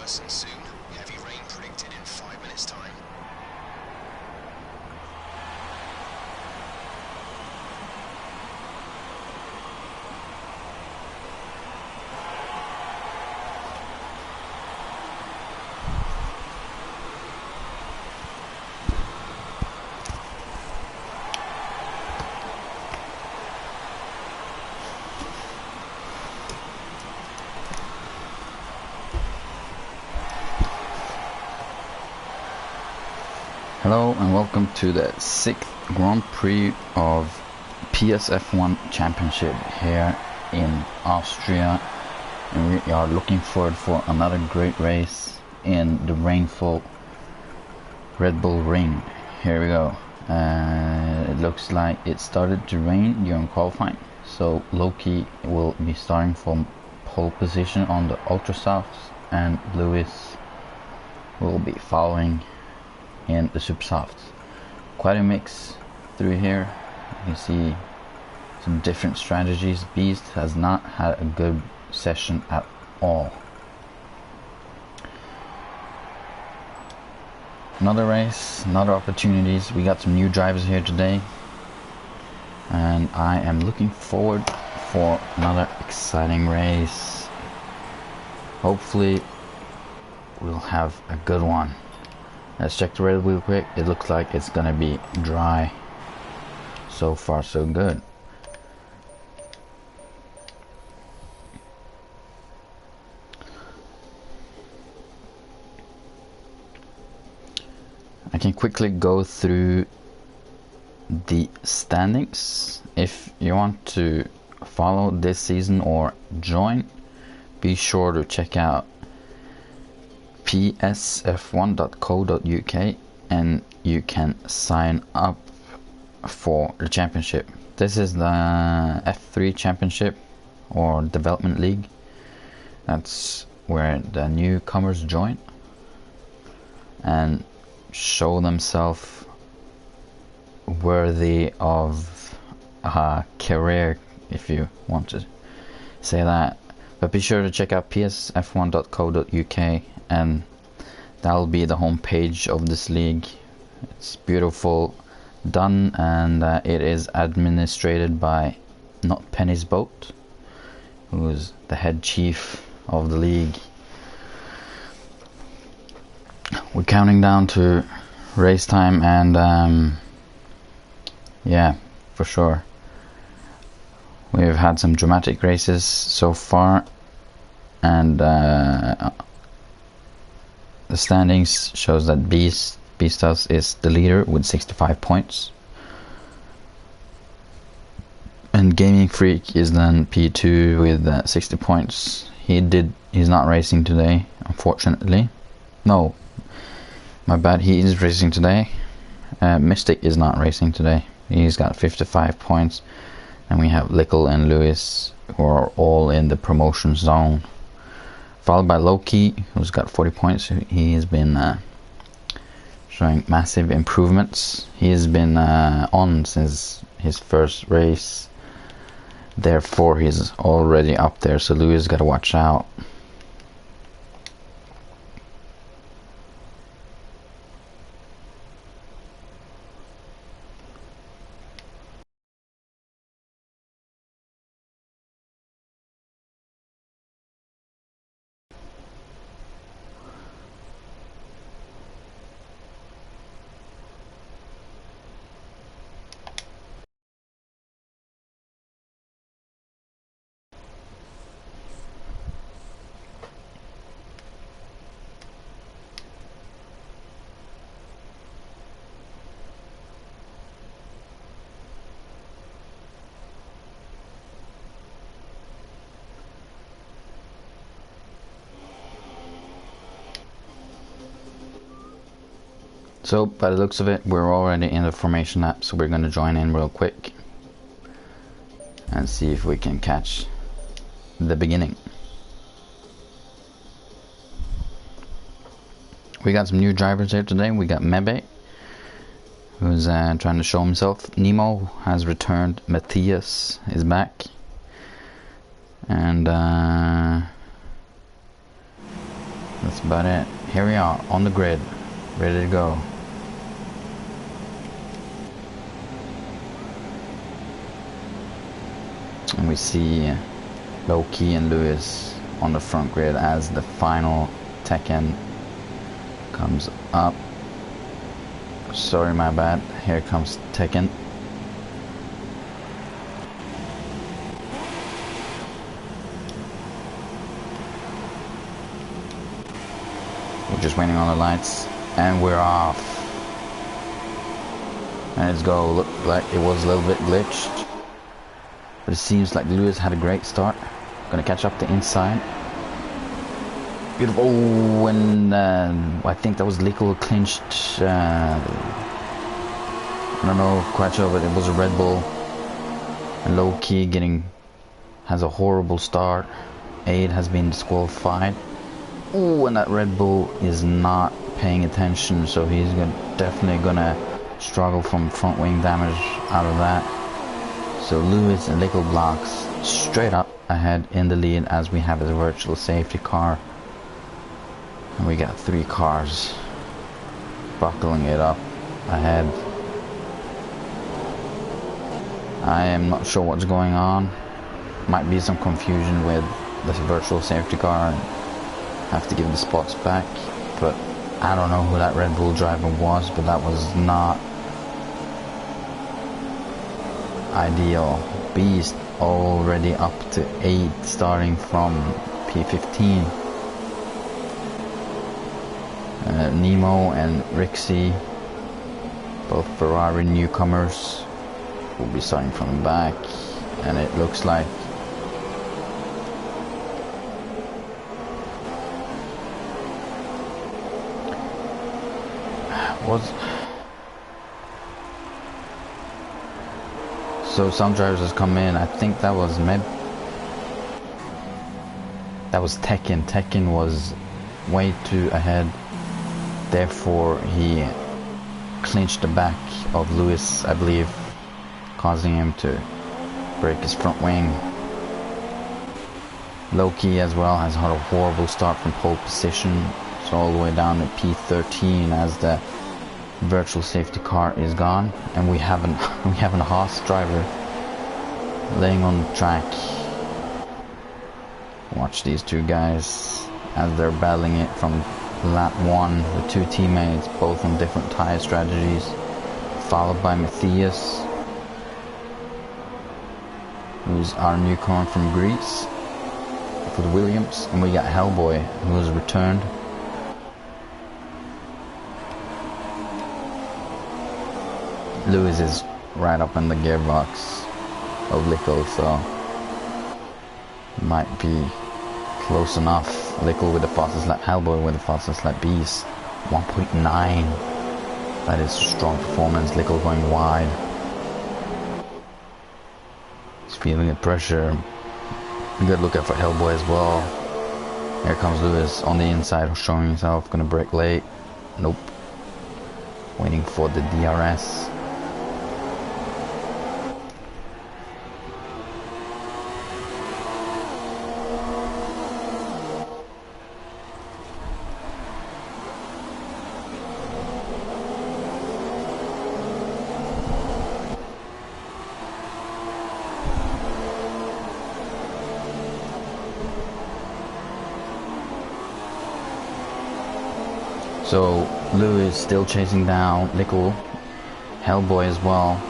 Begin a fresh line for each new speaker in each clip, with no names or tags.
worsen soon. Heavy rain predicted in 5 minutes' time.
Hello and welcome to the 6th Grand Prix of PSF1 Championship here in Austria, and we are looking forward for another great race in the rainful Red Bull Ring. Here we go. It looks like it started to rain during qualifying, so Loki will be starting from pole position on the ultra softs and Lewis will be following in the super softs. Quite a mix through here. You can see some different strategies. Beast has not had a good session at all. Another race, another opportunities. We got some new drivers here today, and I am looking forward for another exciting race. Hopefully we'll have a good one. Let's check the Red Bull quick. It looks like it's gonna be dry. So far so good. I can quickly go through the standings. If you want to follow this season or join, be sure to check out PSF1.co.uk and you can sign up for the championship. This is the F3 championship or development league. That's where the newcomers join and show themselves worthy of a career, if you want to say that. But be sure to check out psf1.co.uk, and that'll be the home page of this league. It's beautiful done, and it is administrated by Not Penny's Boat, who's the head chief of the league. We're counting down to race time, and yeah, for sure. We've had some dramatic races so far, and the standings shows that Beastas is the leader with 65 points, and Gaming Freak is then P2 with 60 points. He's not racing today, unfortunately. No, my bad, he is racing today. Mystic is not racing today. He's got 55 points. And we have Lickle and Lewis, who are all in the promotion zone, followed by Loki, who's got 40 points. He has been showing massive improvements. He has been on since his first race, therefore he's already up there, so Lewis got to watch out. So by the looks of it, we're already in the formation lap, so we're going to join in real quick and see if we can catch the beginning. We got some new drivers here today. We got Mebe, who's trying to show himself. Nemo has returned. Matthias is back. And That's about it. Here we are on the grid, ready to go. And we see Loki and Lewis on the front grid as the final Tekken comes up. Sorry, my bad. Here comes Tekken. We're just waiting on the lights and we're off. And it's go. Looked like it was a little bit glitched, but it seems like Lewis had a great start. Gonna catch up the inside. Beautiful. Oh, and I think that was Lickle clinched. I don't know quite sure, but it was a Red Bull. And Low Key has a horrible start. Aid has been disqualified. Oh, and that Red Bull is not paying attention, so he's definitely gonna struggle from front wing damage out of that. So Lewis and Lickle blocks straight up ahead in the lead as we have a virtual safety car. And we got 3 cars buckling it up ahead. I am not sure what's going on. Might be some confusion with the virtual safety car and have to give the spots back. But I don't know who that Red Bull driver was, but that was not ideal. Beast already up to 8 starting from P15. Nemo and Rixie, both Ferrari newcomers, will be starting from the back, and it looks like so some drivers has come in. I think that was that was Tekken. Tekken was way too ahead. Therefore, he clinched the back of Lewis, I believe, causing him to break his front wing. Loki as well has had a horrible start from pole position. It's all the way down to P13 as the virtual safety car is gone, and we have a Haas driver laying on the track. Watch these 2 guys as they're battling it from lap 1 with 2 teammates, both on different tire strategies, followed by Matthias, who's our newcomer from Greece for the Williams, and we got Hellboy, who has returned. Lewis is right up in the gearbox of Lickle, so might be close enough. Lickle with the fastest lap, Hellboy with the fastest lap. Beast 1.9. That is a strong performance. Lickle going wide. He's feeling the pressure. Good look out for Hellboy as well. Here comes Lewis on the inside, showing himself. Gonna brake late. Nope. Waiting for the DRS. So Lewis still chasing down Lickle, Hellboy as well.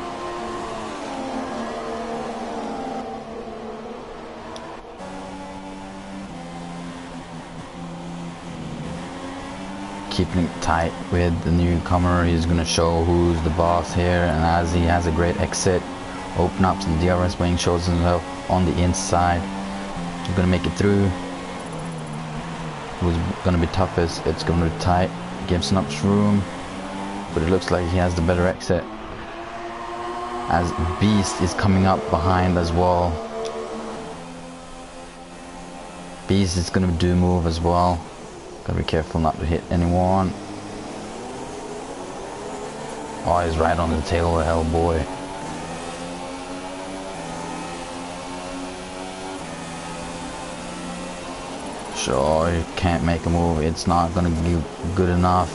Keeping it tight with the newcomer. He's gonna show who's the boss here, and as he has a great exit, open up to the DRS wing, shows himself on the inside. He's gonna make it through. Who's gonna be toughest? It's gonna be tight. Gives enough room, but it looks like he has the better exit as Beast is coming up behind as well. Beast is gonna do move as well. Gotta be careful not to hit anyone. Oh, he's right on the tail of Hellboy. touch. Oh, he can't make a move. It's not gonna be good enough.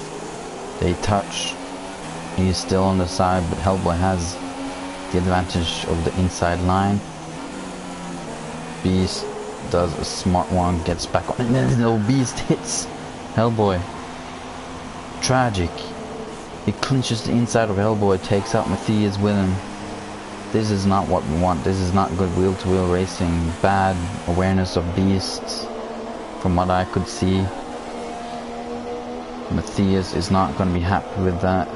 They touch. He's still on the side, but Hellboy has the advantage of the inside line. Beast does a smart one, gets back on, and then the Beast hits Hellboy. Tragic. He clinches the inside of Hellboy, takes out Matthias with him. This is not what we want. This is not good wheel-to-wheel racing. Bad awareness of Beasts, from what I could see. Matthias is not going to be happy with that.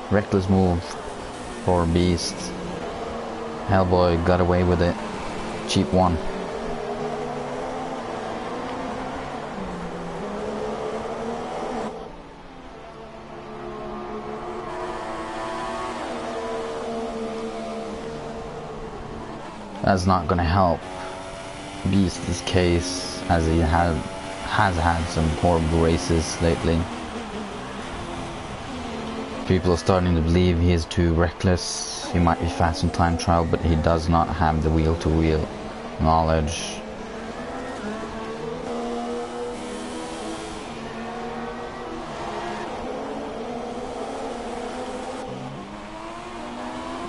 Reckless move for Beast. Hellboy got away with it. Cheap one. That's not gonna help Beast's case, as he has had some horrible races lately. People are starting to believe he is too reckless. He might be fast in time trial, but he does not have the wheel-to-wheel knowledge.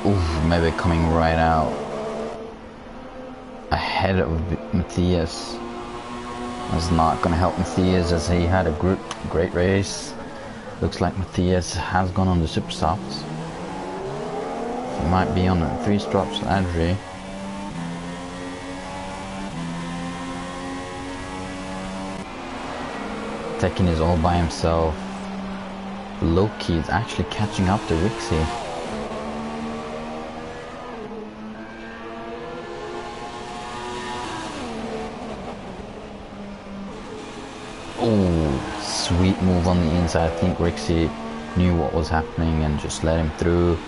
Ooh, maybe coming right out ahead of Matthias. That's not going to help Matthias, as he had a great race. Looks like Matthias has gone on the super softs. He might be on a 3-strops Adri. Tekken is all by himself. Loki is actually catching up to Rixie. Oh, sweet move on the inside. I think Rixie knew what was happening and just let him through.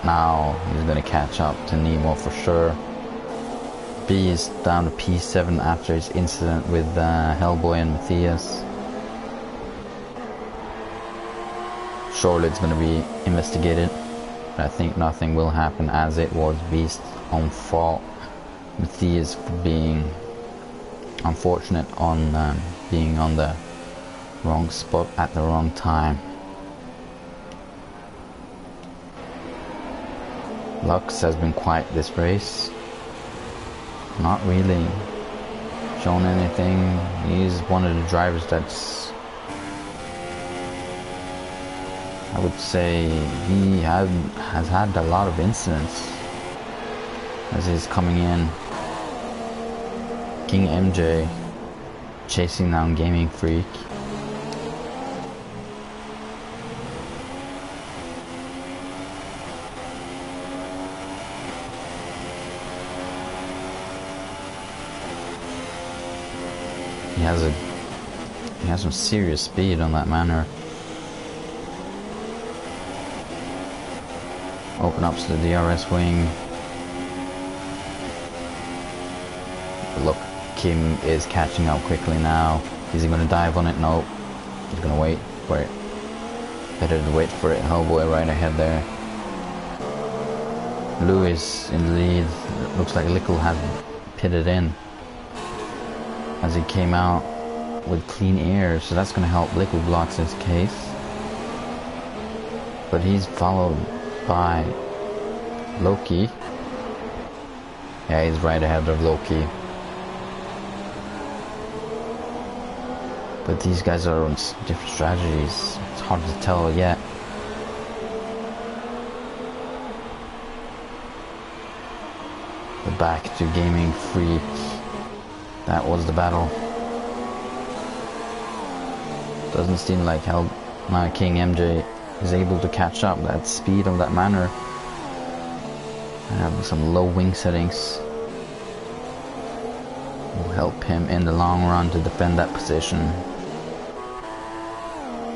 Now he's gonna catch up to Nemo for sure. B is down to P7 after his incident with Hellboy and Matthias. Surely it's gonna be investigated, but I think nothing will happen, as it was Beast's own fault. Matthias for being unfortunate on being on the wrong spot at the wrong time. Lux has been quiet this race. Not really shown anything. He's one of the drivers that's, I would say, he has had a lot of incidents as he's coming in. King MJ chasing down Gaming Freak. He has some serious speed on that manor. Open up to the DRS wing. Look, Kim is catching up quickly now. Is he going to dive on it? No. He's going to wait for it. Better to wait for it. Hellboy right ahead there. Lewis in the lead. Looks like Lickle has pitted in as he came out with clean air, so that's going to help Liquid Blocks his case. But he's followed by Loki. Yeah, he's right ahead of Loki. But these guys are on different strategies. It's hard to tell yet. But back to Gaming Freak. That was the battle. Doesn't seem like King MJ is able to catch up. That speed of that manor. Have some low wing settings will help him in the long run to defend that position.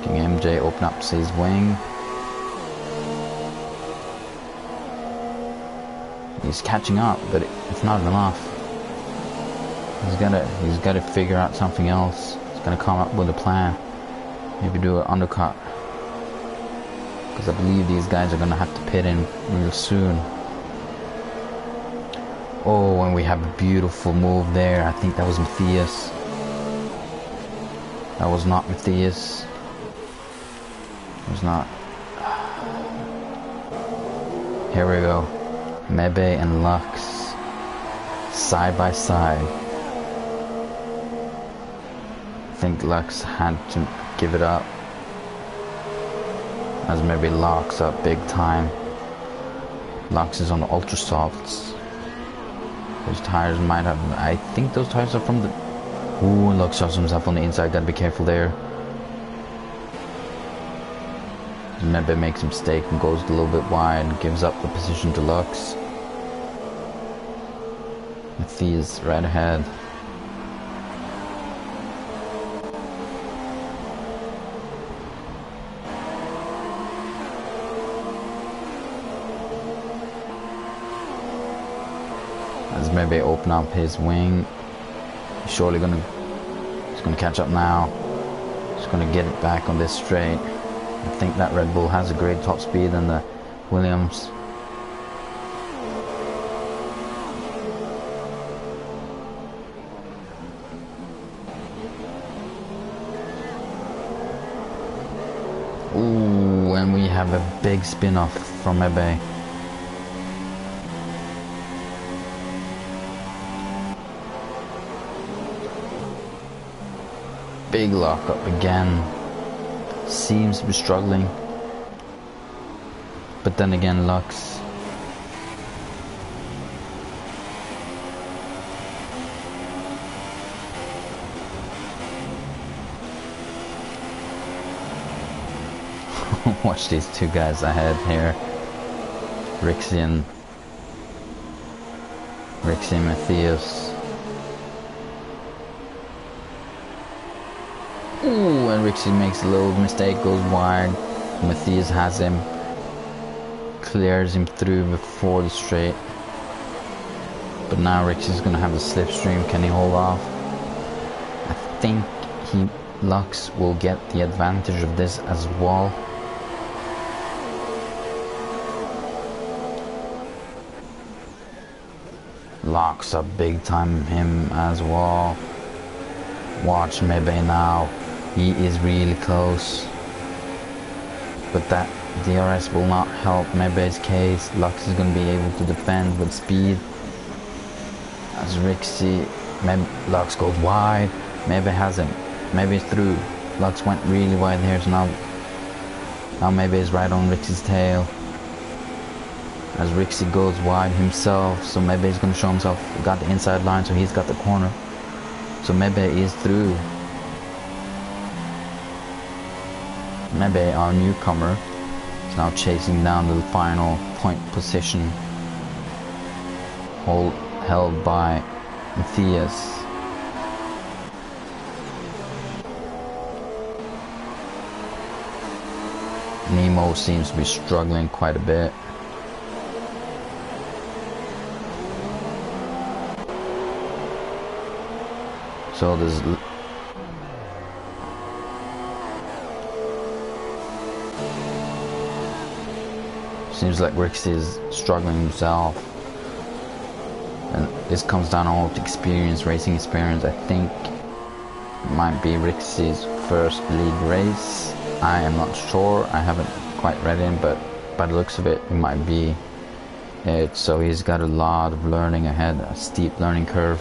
King MJ open up his wing. He's catching up, but it's not enough. He's gotta figure out something else. He's gonna come up with a plan. Maybe do an undercut. Because I believe these guys are gonna have to pit in real soon. Oh, and we have a beautiful move there. I think that was Matthias. That was not Matthias. It was not. Here we go. Mebe and Lux. Side by side. I think Lux had to give it up. As maybe Lux up big time. Lux is on the ultra softs. Those tires might have. I think those tires are from the. Ooh, Lux shoves himself on the inside. Gotta be careful there. Maybe makes a mistake and goes a little bit wide and gives up the position to Lux. Matthias right ahead. As maybe open up his wing. He's surely he's gonna catch up now. He's gonna get it back on this straight. I think that Red Bull has a great top speed than the Williams. Ooh, and we have a big spin-off from Ebe. Big lock up again. Seems to be struggling, but then again Lux watch these two guys ahead here, Rixie and Matthias. Ooh, and Rixie makes a little mistake, goes wide. Matthias has him, clears him through before the straight. But now Rixie's gonna have the slipstream. Can he hold off? I think Lux will get the advantage of this as well. Locks up big time him as well. Watch maybe now. He is really close, but that DRS will not help Mebe's case. Lux is going to be able to defend with speed. As Rixie, Lux goes wide. Mebe has him. Mebe's through. Lux went really wide here, so now Mebe is right on Rixie's tail. As Rixie goes wide himself, so Mebe is going to show himself. Got the inside line, so he's got the corner. So Mebe is through. Mebe, our newcomer, is now chasing down the final point position, held by Matthias. Nemo seems to be struggling quite a bit. So there's seems like Rixie is struggling himself, and this comes down all to experience, racing experience. I think it might be Rixie's first league race. I am not sure. I haven't quite read in, but by the looks of it, it might be it. So he's got a lot of learning ahead, a steep learning curve.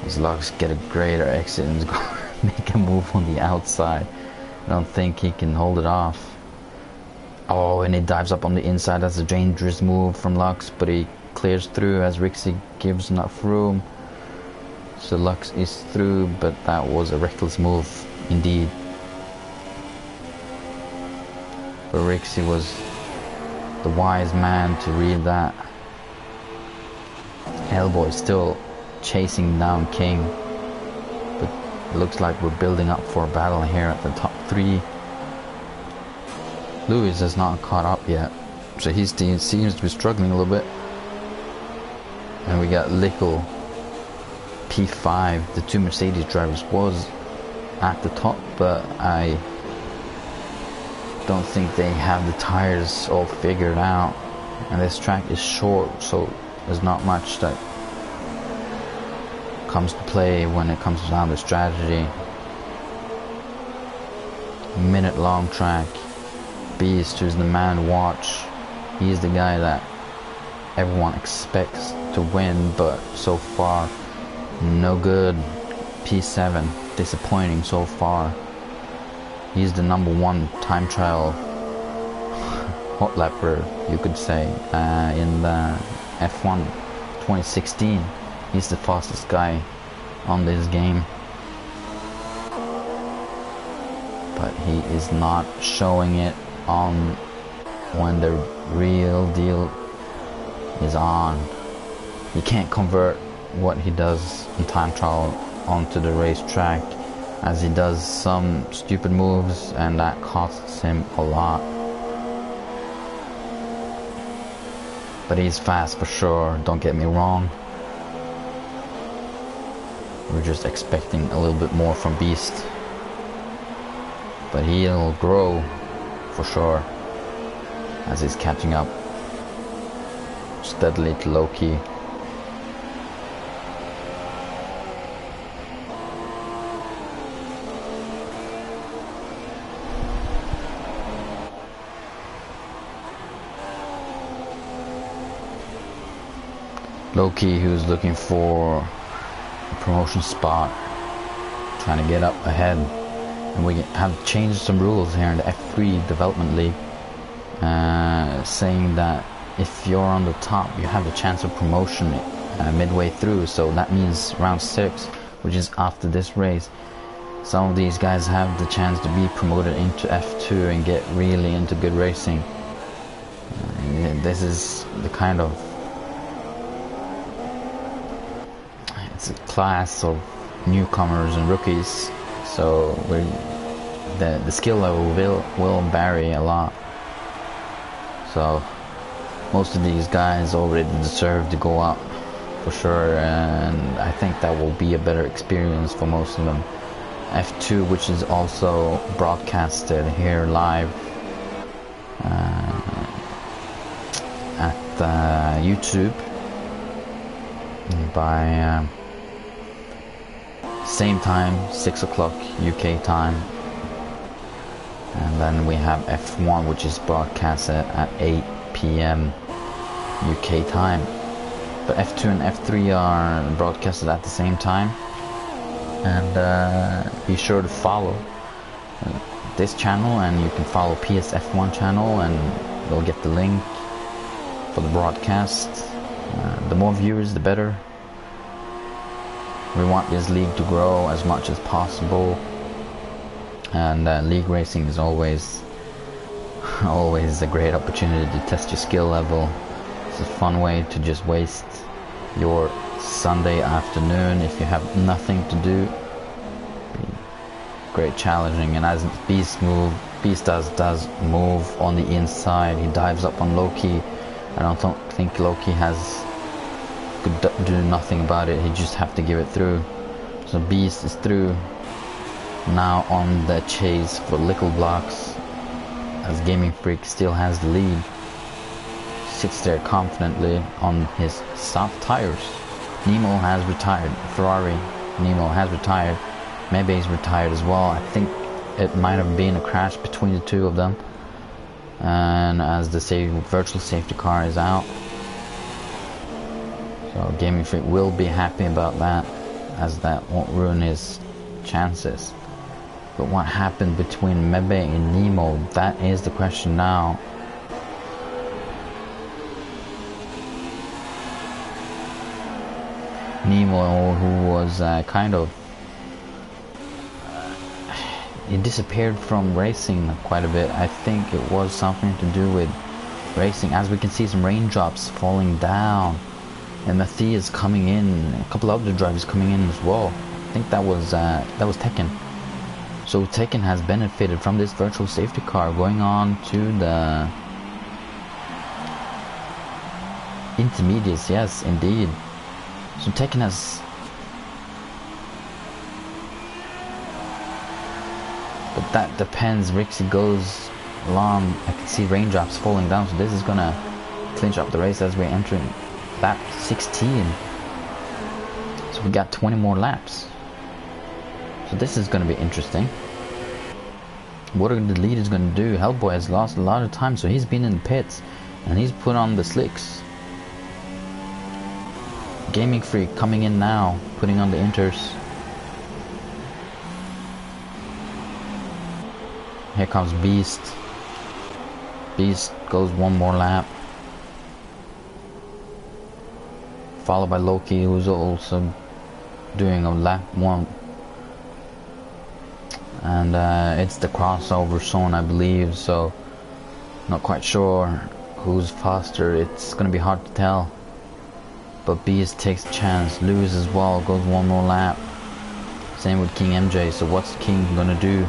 His Lux get a greater exit and go make a move on the outside. I don't think he can hold it off. Oh, and he dives up on the inside. That's a dangerous move from Lux, but he clears through as Rixie gives enough room. So Lux is through, but that was a reckless move indeed. But Rixie was the wise man to read that. Hellboy still chasing down King, but it looks like we're building up for a battle here at the top three. Lewis has not caught up yet, so his team seems to be struggling a little bit. And we got Lickle, P5, the two Mercedes drivers, was at the top, but I don't think they have the tires all figured out, and this track is short, so There's not much that comes to play when it comes down to strategy. Minute-long track. Beast, who's the man to watch. He's the guy that everyone expects to win, but so far, no good. P7, disappointing so far. He's the #1 time trial hot lapper, you could say, in the F1 2016. He's the fastest guy on this game. But he is not showing it on when the real deal is on. He can't convert what he does in time trial onto the racetrack, as he does some stupid moves, and that costs him a lot. But he's fast for sure, don't get me wrong. We're just expecting a little bit more from Beast. But he'll grow for sure as he's catching up steadily to Loki. Loki, who's looking for a promotion spot, trying to get up ahead. And we have changed some rules here in the F3 Development League, saying that if you're on the top, you have a chance of promotion midway through. So that means round 6, which is after this race. Some of these guys have the chance to be promoted into F2 and get really into good racing. This is the kind of, it's a class of newcomers and rookies. So the skill level will vary a lot. So most of these guys already deserve to go up for sure, and I think that will be a better experience for most of them. F2, which is also broadcasted here live at YouTube by same time, 6 o'clock UK time. And then we have F1, which is broadcasted at 8 PM UK time. But F2 and F3 are broadcasted at the same time. And be sure to follow this channel, and you can follow PSF1 channel, and you'll get the link for the broadcast. The more viewers, the better. We want this league to grow as much as possible, and league racing is always a great opportunity to test your skill level. It's a fun way to just waste your Sunday afternoon if you have nothing to do. Great challenging, and as Beast does move on the inside, he dives up on Loki. I don't think Loki could do nothing about it. He just have to give it through. So Beast is through, now on the chase for Lickle Blocks, as Gaming Freak still has the lead. Sits there confidently on his soft tires. Nemo has retired. Ferrari Nemo has retired. Mebe's retired as well. I think it might have been a crash between the two of them, and as the virtual safety car is out. So Gaming Freak will be happy about that, as that won't ruin his chances. But what happened between Mebe and Nemo, that is the question now. Nemo, who was he disappeared from racing quite a bit. I think it was something to do with racing, as we can see some raindrops falling down, and Matthias coming in, a couple other drivers coming in as well. I think that was Tekken. So Tekken has benefited from this virtual safety car going on to the intermediates. Yes, indeed. So Tekken has, but that depends. Rixie goes along. I can see raindrops falling down, so this is gonna clinch up the race as we're entering lap 16. So we got 20 more laps. So this is going to be interesting. What are the leaders going to do? Hellboy has lost a lot of time, so he's been in the pits and he's put on the slicks. Gaming Freak coming in now, putting on the inters. Here comes Beast. Beast goes one more lap. Followed by Loki, who's also doing a lap 1. And it's the crossover zone, I believe, so not quite sure who's faster. It's gonna be hard to tell. But Beast takes a chance. Lewis as well goes one more lap. Same with King MJ. So what's King gonna do?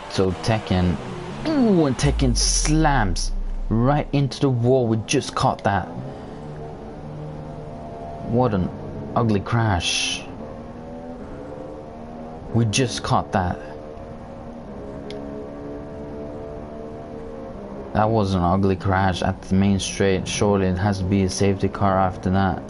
So Tekken, ooh, and Tekken slams right into the wall. We just caught that. What an ugly crash. We just caught that. That was an ugly crash at the main straight. Surely it has to be a safety car after that.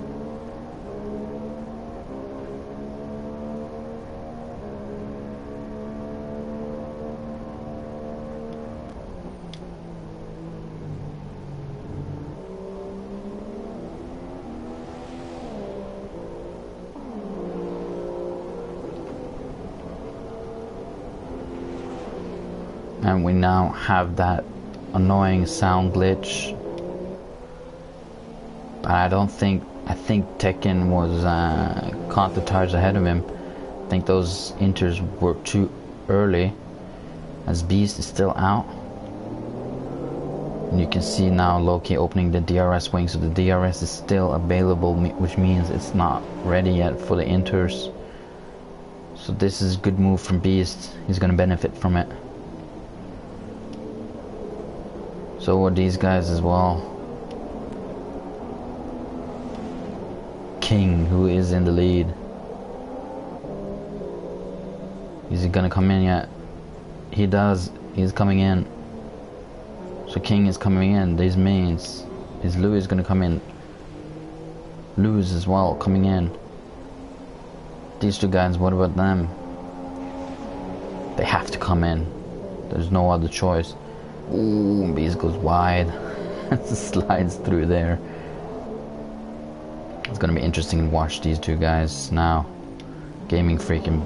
And we now have that annoying sound glitch. But I think Tekken was caught the tires ahead of him. I think those inters were too early, as Beast is still out. And you can see now Loki opening the DRS wing, so the DRS is still available, which means it's not ready yet for the inters. So this is a good move from Beast. He's gonna benefit from it. So are these guys as well. King, who is in the lead. Is he gonna come in yet? He does. He's coming in. So King is coming in. This means, is Lewis gonna come in? Lewis as well coming in. These two guys, what about them? They have to come in. There's no other choice. Ooh, Beast goes wide. Slides through there. It's gonna be interesting to watch these two guys now. Gaming Freak is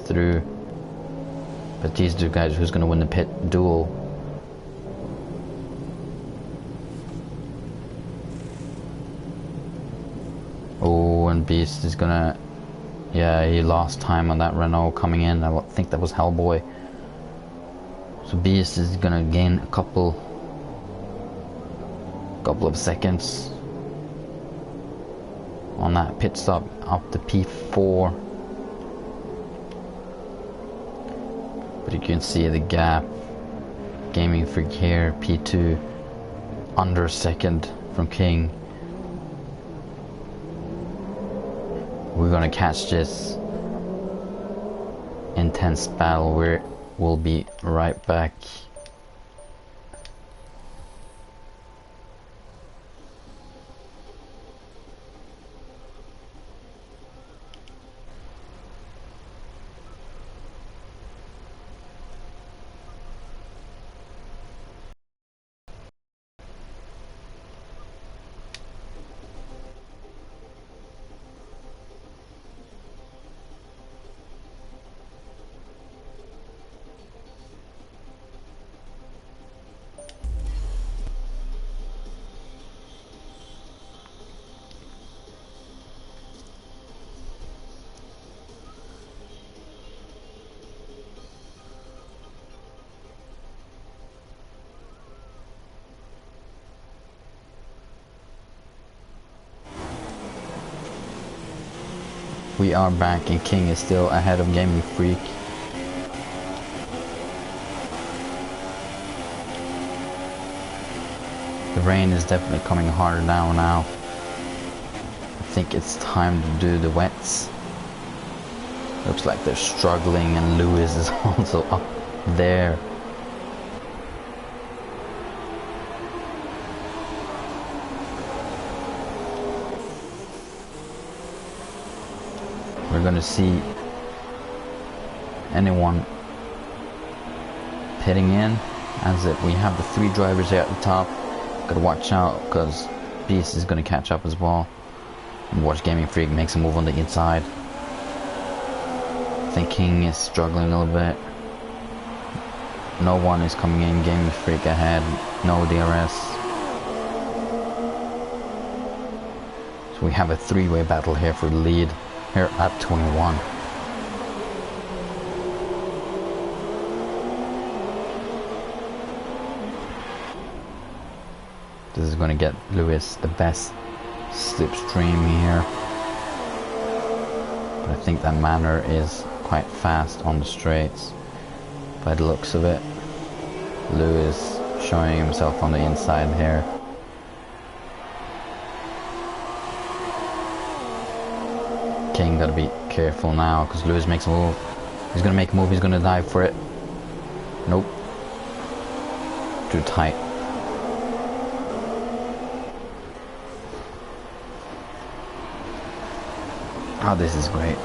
through. But these two guys, who's gonna win the pit duel? Oh, and Beast is gonna... Yeah, he lost time on that Renault coming in. I think that was Hellboy. So Beast is gonna gain a couple of seconds on that pit stop up to P4. But you can see the gap. Gaming Freak here, P2, under a second from King. We're gonna catch this intense battle. We'll be right back. We are back and King is still ahead of Gaming Freak. The rain is definitely coming harder down now. I think it's time to do the wets. Looks like they're struggling, and Lewis is also up there. We're going to see anyone pitting in, as we have the 3 drivers here at the top. Gotta watch out because Beast is going to catch up as well. And watch Gaming Freak makes a move on the inside. I think King is struggling a little bit. No one is coming in. Gaming Freak ahead. No DRS. So we have a 3-way battle here for the lead here at 21. This is going to get Lewis the best slipstream here. But I think that Manor is quite fast on the straights by the looks of it. Lewis showing himself on the inside here. King gotta be careful now because Lewis makes a move. He's gonna make a move, he's gonna dive for it. Nope. Too tight. Oh, this is great.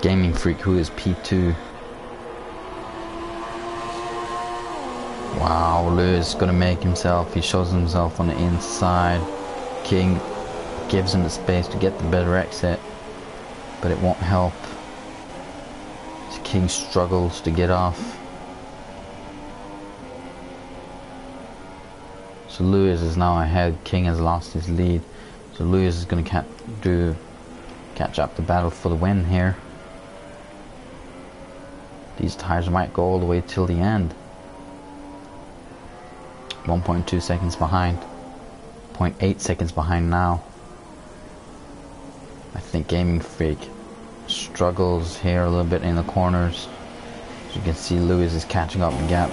Gaming Freak, who is P2. Wow, Lewis is gonna make himself. He shows himself on the inside. King gives him the space to get the better exit, but it won't help. King struggles to get off. So Lewis is now ahead. King has lost his lead. So Lewis is going to catch up the battle for the win here. These tires might go all the way till the end. 1.2 seconds behind. 0.8 seconds behind now. I think Gaming Freak struggles here a little bit in the corners. As you can see, Lewis is catching up the gap.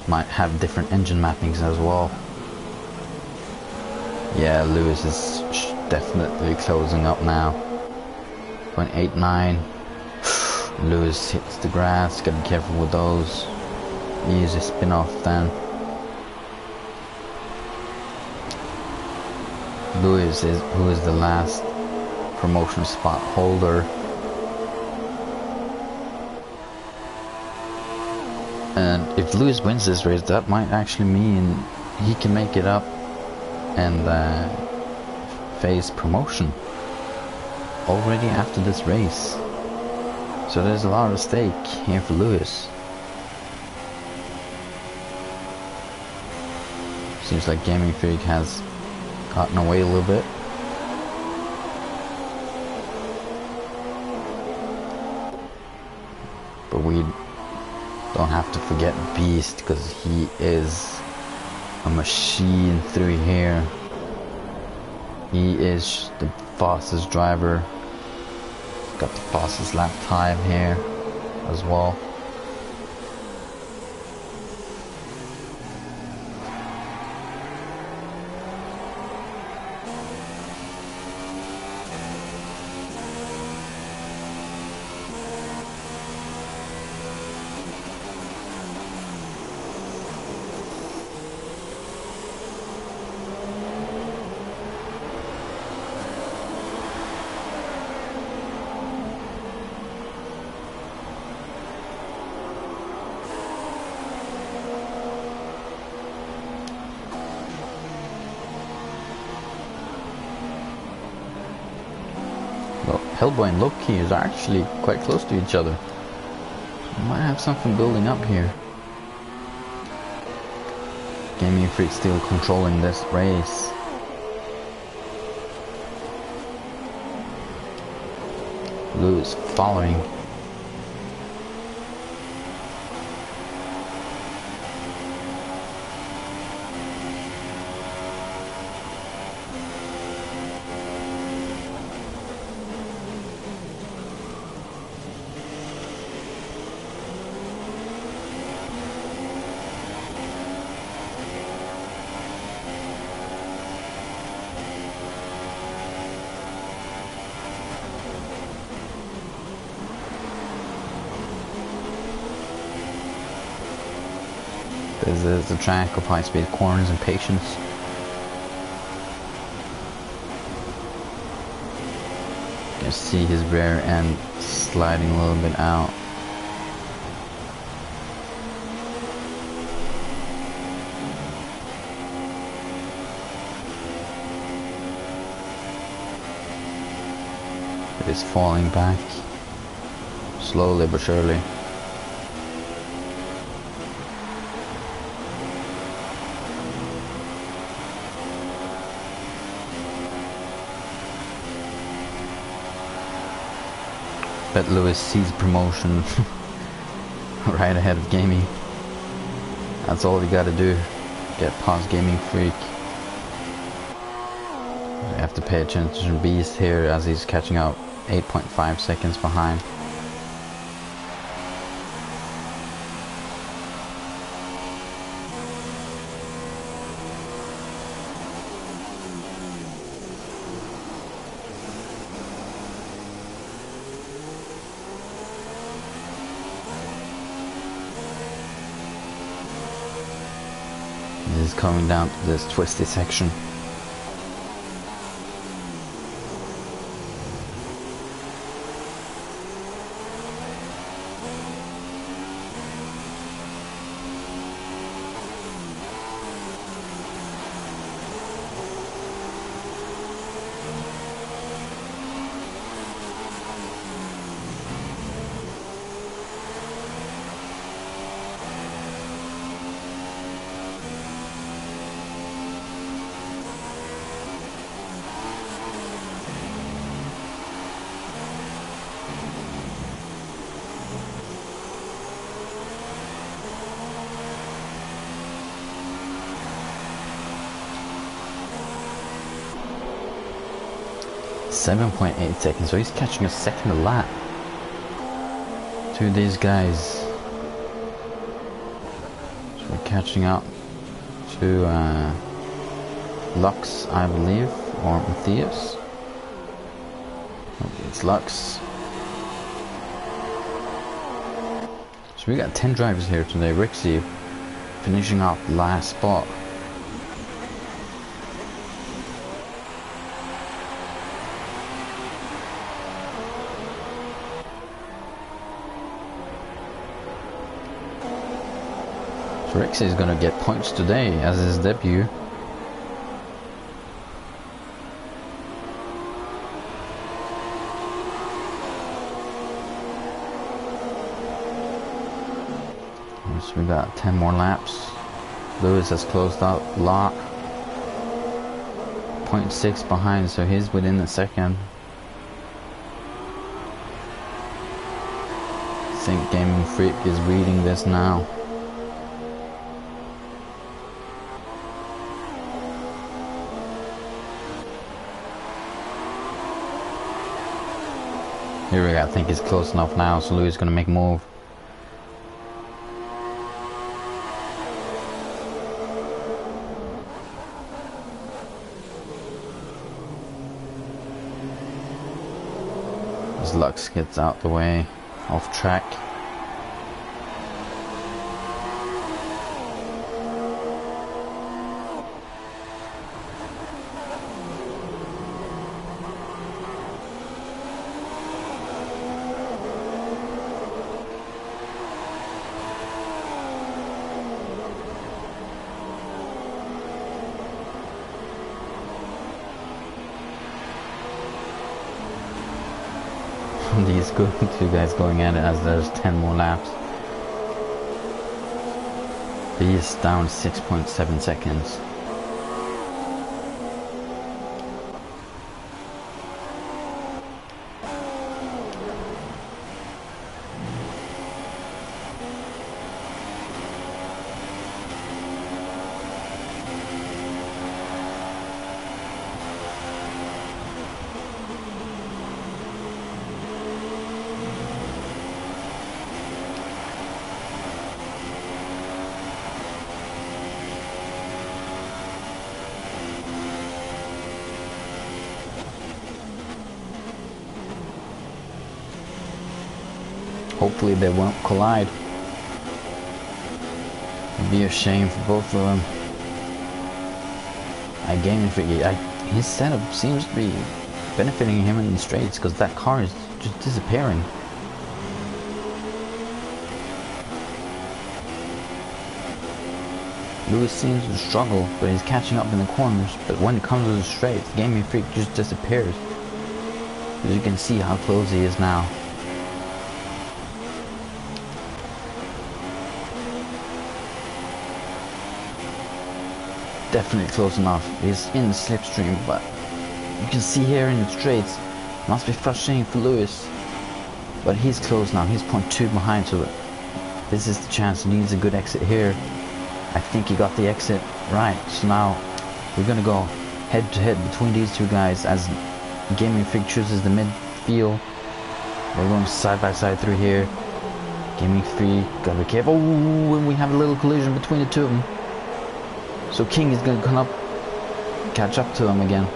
Might have different engine mappings as well. Yeah, Lewis is definitely closing up now. 0.89. Lewis hits the grass. Gotta be careful with those. Easy spin off then. Lewis who is the last promotion spot holder, and if Lewis wins this race, that might actually mean he can make it up and face promotion already after this race. So there's a lot at stake here for Lewis. Seems like Gaming Freak has gotten away a little bit. But we don't have to forget Beast, because he is a machine through here. He is the fastest driver. Got the fastest lap time here as well. Hellboy and Loki is actually quite close to each other. We might have something building up here. Gaming Freak still controlling this race. Lewis following. This is a track of high-speed corners and patience. You can see his rear end sliding a little bit out. It is falling back, slowly but surely. Bet Lewis sees promotion right ahead of gaming. That's all you gotta do. Get past Gaming Freak. You have to pay attention to Beast here as he's catching up 8.5 seconds behind. This is coming down to this twisty section. .8 seconds, so he's catching a second a lap to these guys. So we're catching up to Lux, I believe, or Matthias. It's Lux. So we got 10 drivers here today. Rixie finishing off last spot. Rixie is gonna get points today as his debut. So we got 10 more laps. Lewis has closed out a lot. 0.6 behind, so he's within the second. I think Gaming Freak is reading this now. Here we go, I think he's close enough now, so Louis is going to make a move. As Lux gets out the way, off track. These two guys going at it as there's 10 more laps. He's down 6.7 seconds. Hopefully they won't collide. be a shame for both of them. Gaming Freak, his setup seems to be benefiting him in the straights because that car is just disappearing. Lewis seems to struggle, but he's catching up in the corners. But when it comes to the straights, Gaming Freak just disappears. As you can see how close he is now. Definitely close enough. He's in the slipstream, but you can see here in the straights, must be frustrating for Lewis. But he's close now. He's 0.2 behind, so this is the chance. He needs a good exit here. I think he got the exit right. So now we're gonna go head to head between these two guys as Gaming Freak chooses the midfield. We're going side by side through here. Gaming Freak, gotta be careful. Ooh, and we have a little collision between the two of them. So King is gonna come up, catch up to him again.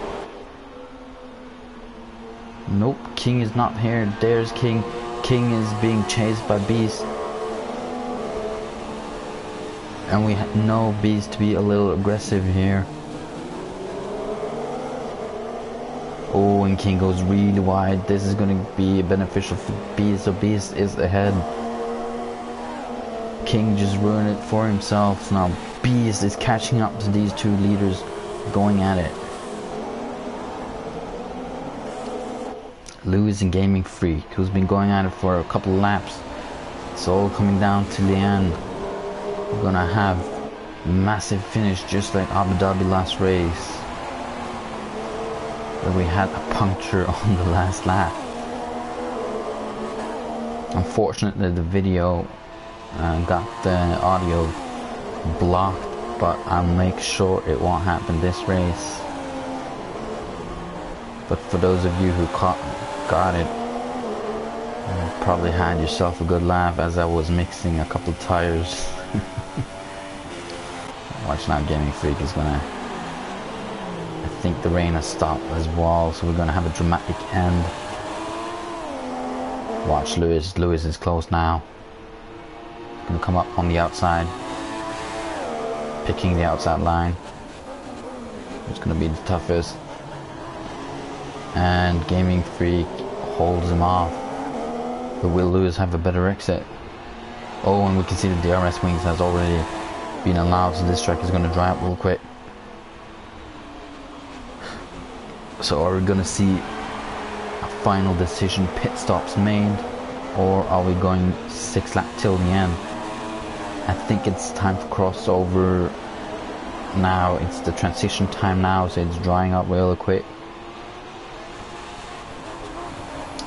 Nope, King is not here. There's King. King is being chased by Beast. And we know Beast to be a little aggressive here. Oh, and King goes really wide. This is going to be beneficial for Beast, so Beast is ahead. King just ruined it for himself. Now Beast is catching up to these two leaders, going at it. Lewis and Gaming Freak, who's been going at it for a couple of laps. It's all coming down to the end. We're gonna have a massive finish just like Abu Dhabi last race, where we had a puncture on the last lap. Unfortunately the video got the audio blocked, but I'll make sure it won't happen this race. But for those of you who got it, you probably had yourself a good laugh as I was mixing a couple of tires. Watch now, Gaming Freak is gonna... I think the rain has stopped as well, so we're gonna have a dramatic end. Watch Lewis. Lewis is close now. Gonna come up on the outside, picking the outside line. It's gonna be the toughest. And Gaming Freak holds him off. But will Lewis have a better exit? Oh, and we can see the DRS wings has already been allowed, so this track is going to dry up real quick. So are we going to see a final decision, pit stops made, or are we going 6 laps till the end? I think it's time for crossover now. It's the transition time now, so it's drying up real quick.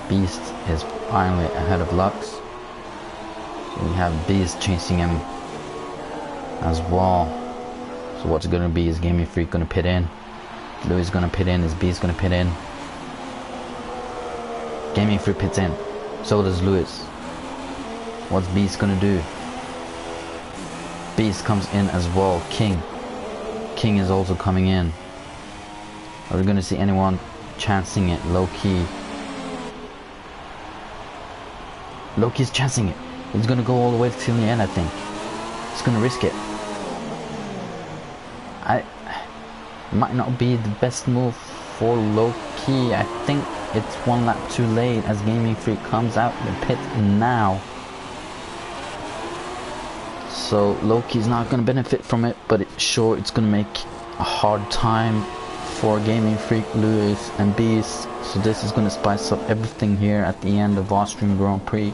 Beast is finally ahead of Lux. We have Beast chasing him as well. So what's it going to be? Is Gaming Freak going to pit in? Lewis is going to pit in? Is Beast going to pit in? Gaming Freak pits in. So does Lewis. What's Beast going to do? Beast comes in as well. King is also coming in. Are we going to see anyone chancing it low key? Low key's chancing it. He's gonna go all the way till the end, I think. He's gonna risk it. Might not be the best move for low key. I think it's 1 lap too late as Gaming Freak comes out the pit now. So low key's not gonna benefit from it, but it's gonna make a hard time for Gaming Freak, Lewis and Beast. So this is gonna spice up everything here at the end of Austrian Grand Prix.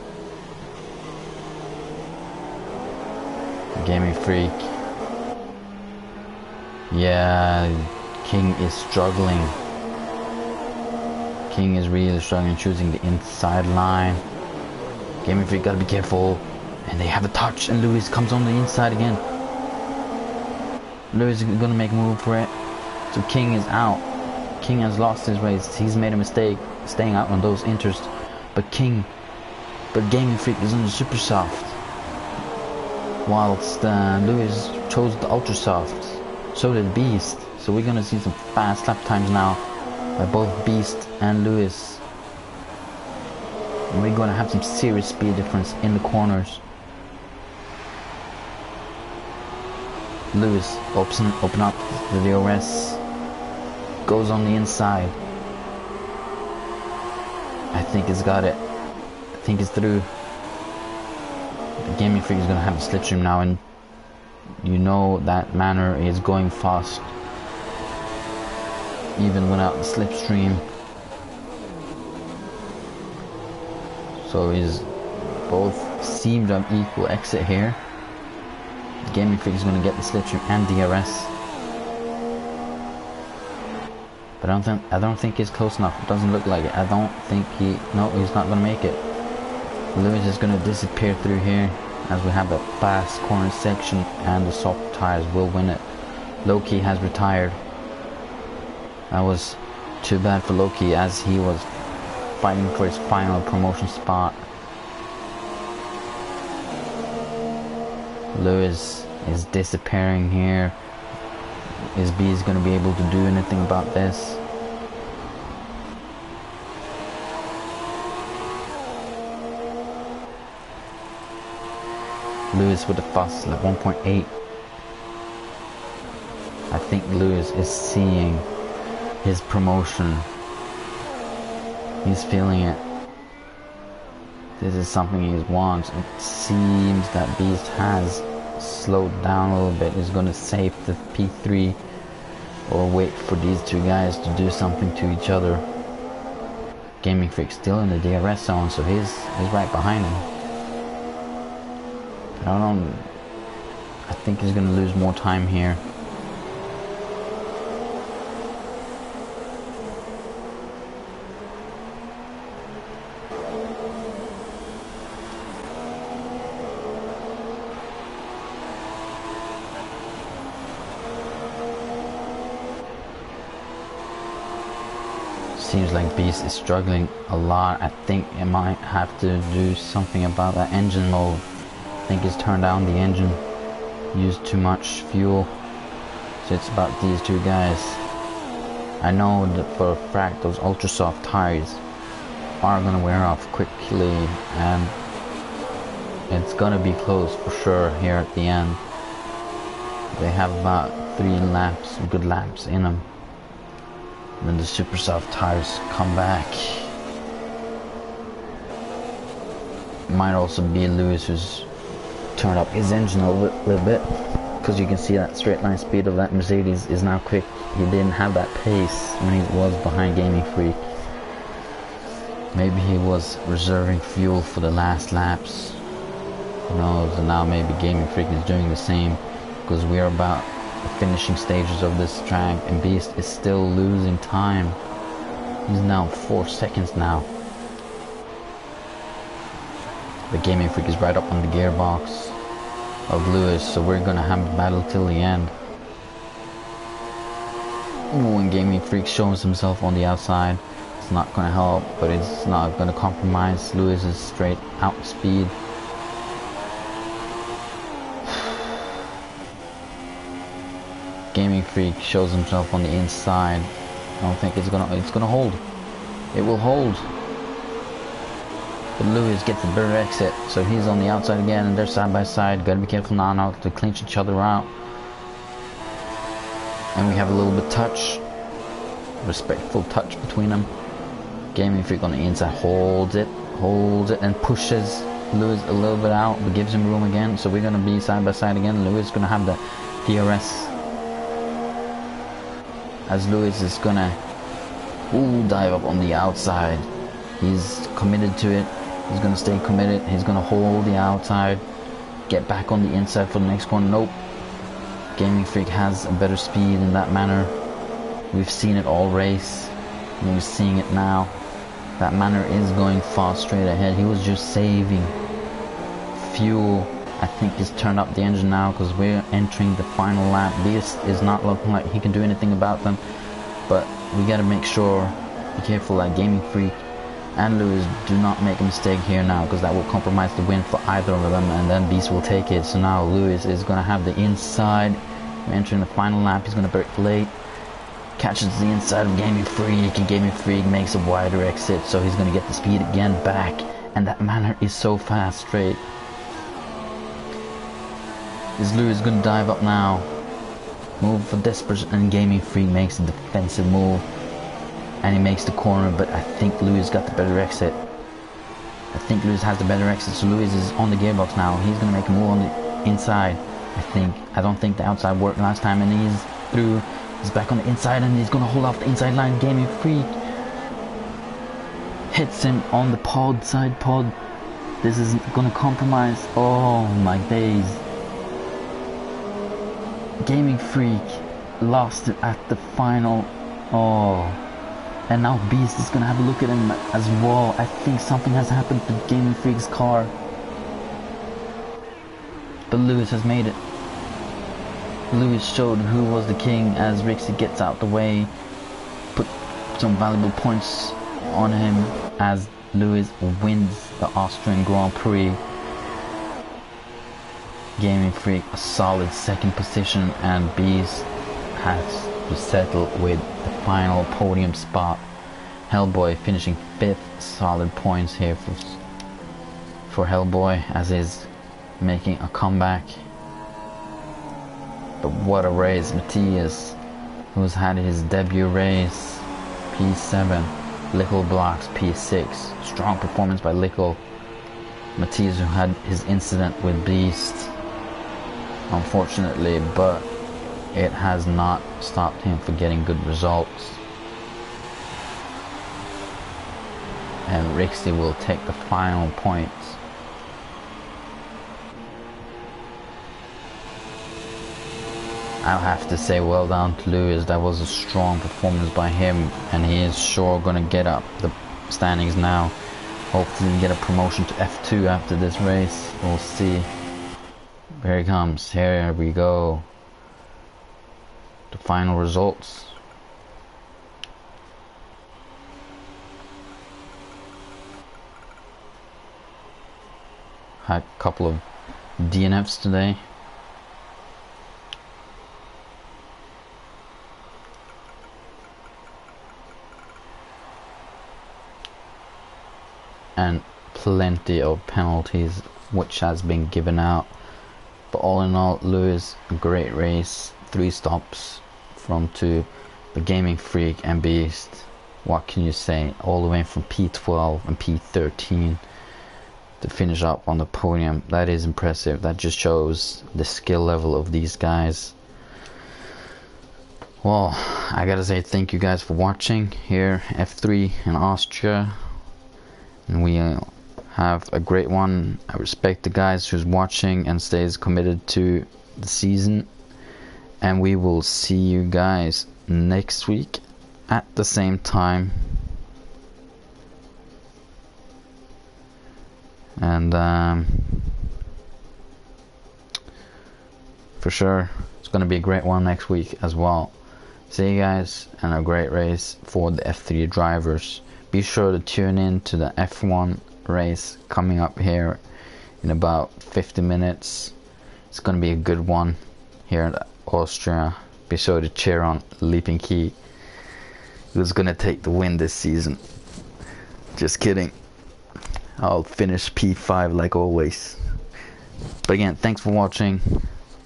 Gaming Freak. Yeah, King is struggling. King is really struggling, choosing the inside line. Gaming Freak gotta be careful. And they have a touch, and Lewis comes on the inside again. Lewis is gonna make a move for it. So King is out. King has lost his race. He's made a mistake staying out on those inters. But Gaming Freak is on the super soft, whilst Lewis chose the ultra soft. So did Beast. So we're gonna see some fast lap times now by both Beast and Lewis. And we're gonna have some serious speed difference in the corners. Lewis open up the DRS. Goes on the inside. I think it's got it. I think it's through. The Gaming Freak is going to have a slipstream now, and you know that Manor is going fast even without the slipstream. So is both seem to have equal exit here. The Gaming Freak is going to get the slipstream and DRS. But I don't think he's close enough. It doesn't look like it. I don't think no, he's not going to make it. Lewis is going to disappear through here as we have a fast corner section, and the soft tires will win it. Loki has retired. That was too bad for Loki, as he was fighting for his final promotion spot. Lewis is disappearing here. Is B going to be able to do anything about this? Lewis with the fastest at 1.8. I think Lewis is seeing his promotion. He's feeling it. This is something he wants. It seems that Beast has slowed down a little bit. He's going to save the P3 or wait for these two guys to do something to each other. Gaming Freak still in the DRS zone, so he's right behind him. I think he's going to lose more time here. Seems like Beast is struggling a lot. I think it might have to do something about that engine mode. I think he's turned down the engine, used too much fuel. So it's about these two guys. I know that for a fact those ultra soft tires are gonna wear off quickly, and it's gonna be close for sure here at the end. They have about 3 laps, good laps in them. And then the super soft tires come back. Might also be Lewis who's turned up his engine a little bit, because you can see that straight line speed of that Mercedes is now quick. He didn't have that pace when he was behind Gaming Freak. Maybe he was reserving fuel for the last laps. Who knows? And now maybe Gaming Freak is doing the same, because we are about the finishing stages of this track, and Beast is still losing time. He's now 4 seconds now. The Gaming Freak is right up on the gearbox of Lewis, so we're gonna have a battle till the end. When Gaming Freak shows himself on the outside, it's not gonna help, but it's not gonna compromise Lewis's straight out speed. Gaming Freak shows himself on the inside. I don't think it's gonna hold. It will hold. But Lewis gets a better exit, so he's on the outside again, and they're side by side. Gotta be careful now not to clinch each other out. And we have a little bit touch, respectful touch between them. Gaming Freak on the inside holds it, and pushes Lewis a little bit out, but gives him room again. So we're gonna be side by side again. Lewis is gonna have the DRS, as Lewis is gonna dive up on the outside. He's committed to it. He's gonna stay committed. He's gonna hold the outside, get back on the inside for the next one. Nope. Gaming Freak has a better speed in that manner. We've seen it all race, and we're seeing it now. That manner is going fast straight ahead. He was just saving fuel. I think he's turned up the engine now, because we're entering the final lap. Beast is not looking like he can do anything about them, but we gotta make sure, be careful that Gaming Freak and Lewis do not make a mistake here now, because that will compromise the win for either of them, and then Beast will take it. So now Lewis is going to have the inside. We're entering the final lap. He's going to brake late, catches the inside of Gaming Freak, and Gaming Freak makes a wider exit, so he's going to get the speed again back, and that manner is so fast straight. Is Lewis going to dive up now? move for desperate, and Gaming Freak makes a defensive move, and he makes the corner, but I think Lewis got the better exit. I think Lewis has the better exit, so Lewis is on the gearbox now. He's gonna make a move on the inside. I don't think the outside worked last time, and he's through. He's back on the inside, and he's gonna hold off the inside line. Gaming Freak hits him on the side pod. This is gonna compromise. Oh my days. Gaming Freak lost it at the final. Oh. And now Beast is gonna have a look at him as well. I think something has happened to Gaming Freak's car. But Lewis has made it. Lewis showed who was the king as Rixie gets out the way. Put some valuable points on him as Lewis wins the Austrian Grand Prix. Gaming Freak a solid second position, and Beast has to settle with the final podium spot. Hellboy finishing 5th, solid points here for Hellboy as he's making a comeback. But what a race. Matthias, who's had his debut race, P7, Lickle blocks P6. Strong performance by Lickle. Matthias, who had his incident with Beast, unfortunately, but it has not stopped him from getting good results. And Rixie will take the final points. I'll have to say well done to Lewis. That was a strong performance by him, and he is sure gonna get up the standings now. Hopefully get a promotion to F2 after this race. We'll see. Here he comes. Here we go. The final results. Had a couple of DNFs today. And plenty of penalties which has been given out. But all in all, Lewis, a great race. 3 stops from to the Gaming Freak and Beast. What can you say? All the way from P12 and P13 to finish up on the podium. That is impressive. That just shows the skill level of these guys. Well, I gotta say thank you guys for watching here, F3 in Austria. And we have a great one. I respect the guys who's watching and stays committed to the season. And we will see you guys next week at the same time. And for sure, it's going to be a great one next week as well. See you guys, and a great race for the F3 drivers. Be sure to tune in to the F1 race coming up here in about 50 minutes. It's going to be a good one here in Austria. Be sure to cheer on Leaping Key, who's going to take the win this season. Just kidding. I'll finish P5 like always. But again, thanks for watching.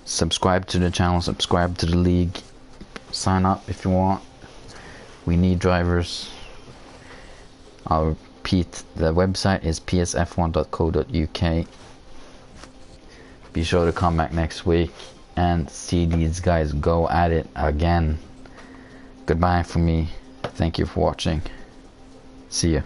Subscribe to the channel, subscribe to the league. Sign up if you want. We need drivers. I'll repeat, the website is PSF1.co.uk. Be sure to come back next week and see these guys go at it again. Goodbye from me. Thank you for watching. See ya.